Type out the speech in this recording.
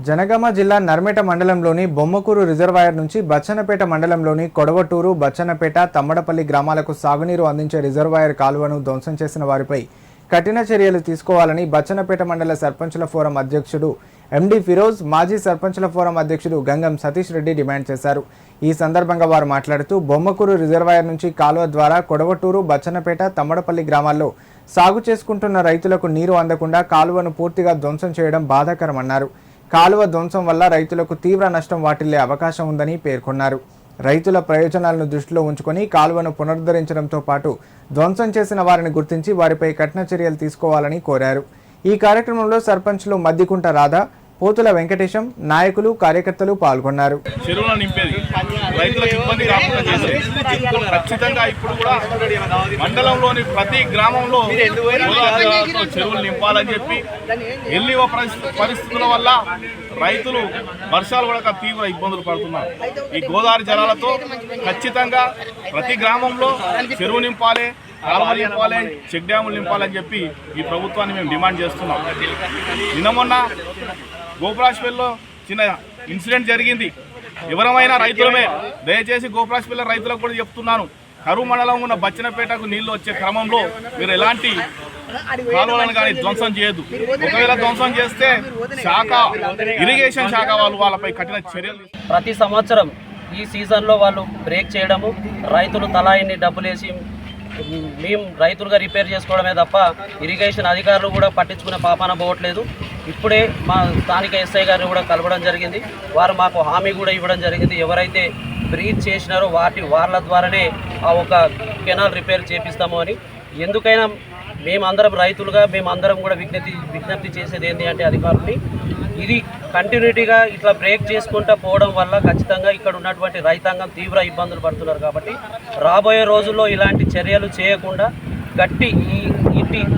జనగామ జిల్లా నర్మేట మండలంలోని బొమ్మకూరు రిజర్వాయర్ నుంచి బచ్చన్నపేట మండలంలోని కొడవటూరు, బచ్చన్నపేట, తమ్మడపల్లి గ్రామాలకు సాగునీరు అందించే రిజర్వాయర్ కాలువను ధ్వంసం చేసిన వారిపై కఠిన చర్యలు తీసుకోవాలని బచ్చన్నపేట మండల సర్పంచుల ఫోరం అధ్యక్షుడు ఎండి ఫిరోజ్, మాజీ సర్పంచుల ఫోరం అధ్యక్షుడు గంగం సతీష్ రెడ్డి డిమాండ్ చేశారు. ఈ సందర్భంగా వారు మాట్లాడుతూ బొమ్మకూరు రిజర్వాయర్ నుంచి కాలువ ద్వారా కొడవటూరు, బచ్చన్నపేట, తమ్మడపల్లి గ్రామాల్లో సాగు చేసుకుంటున్న రైతులకు నీరు అందకుండా కాలువను పూర్తిగా ధ్వంసం చేయడం బాధాకరమన్నారు. కాలువ ధ్వంసం వల్ల రైతులకు తీవ్ర నష్టం వాటిల్లే అవకాశం ఉందని పేర్కొన్నారు. రైతుల ప్రయోజనాలను దృష్టిలో ఉంచుకొని కాలువను పునరుద్ధరించడంతో పాటు ధ్వంసం చేసిన వారిని గుర్తించి వారిపై కఠిన చర్యలు తీసుకోవాలని కోరారు. ఈ కార్యక్రమంలో సర్పంచ్లు మద్దికుంట రాధా, పోతుల వెంకటేశం, నాయకులు, కార్యకర్తలు పాల్గొన్నారు. చెరువులను నింపేది రైతులకు ఇబ్బంది కాకుండా చేసేది. ఖచ్చితంగా ఇప్పుడు కూడా మండలంలోని ప్రతి గ్రామంలో చెరువులు నింపాలని చెప్పి ఎల్లివ పరిస్థితుల వల్ల రైతులు వర్షాలు కూడా తీవ్ర ఇబ్బందులు పడుతున్నారు. ఈ గోదావరి జలాలతో ఖచ్చితంగా ప్రతి గ్రామంలో చెరువు నింపాలి, కాలువలు నింపాలి, చెక్ డ్యాములు నింపాలని చెప్పి ఈ ప్రభుత్వాన్ని మేము డిమాండ్ చేస్తున్నాం. నిన్న మొన్న గోపురాష్పల్లిలో చిన్న ఇన్సిడెంట్ జరిగింది. ఎవరమైనా రైతులమే, దయచేసి గోపురాష్పల్లి రైతులకు కూడా చెప్తున్నాను, కరువు మండలం ఉన్న బచ్చన్నపేటకు నీళ్లు వచ్చే క్రమంలో మీరు ఎలాంటి కాలువలను కానీ ధ్వంసం చేయొద్దు. ఒకవేళ ధ్వంసం చేస్తే ఇరిగేషన్ శాఖ వాళ్ళపై కఠిన చర్యలు. ప్రతి సంవత్సరం ఈ సీజన్లో వాళ్ళు బ్రేక్ చేయడము, రైతులు తలాయిని డబ్బులేసి మేము రైతులుగా రిపేర్ చేసుకోవడమే తప్ప ఇరిగేషన్ అధికారులు కూడా పట్టించుకునే పాపాన పోవట్లేదు. ఇప్పుడే మా స్థానిక ఎస్ఐ గారిని కూడా కలవడం జరిగింది. వారు మాకు హామీ కూడా ఇవ్వడం జరిగింది. ఎవరైతే బ్రీచ్ చేసినారో వాళ్ళ ద్వారానే ఆ ఒక కెనాల్ రిపేర్ చేపిస్తాము అని. ఎందుకైనా మేమందరం రైతులుగా మేమందరం కూడా విజ్ఞప్తి చేసేది ఏంటి అంటే అధికారులని, ఇది కంటిన్యూటీగా ఇట్లా బ్రేక్ చేసుకుంటూ పోవడం వల్ల ఖచ్చితంగా ఇక్కడ ఉన్నటువంటి రైతాంగం తీవ్ర ఇబ్బందులు పడుతున్నారు. కాబట్టి రాబోయే రోజుల్లో ఇలాంటి చర్యలు చేయకుండా గట్టి ఈ బ్రీచ్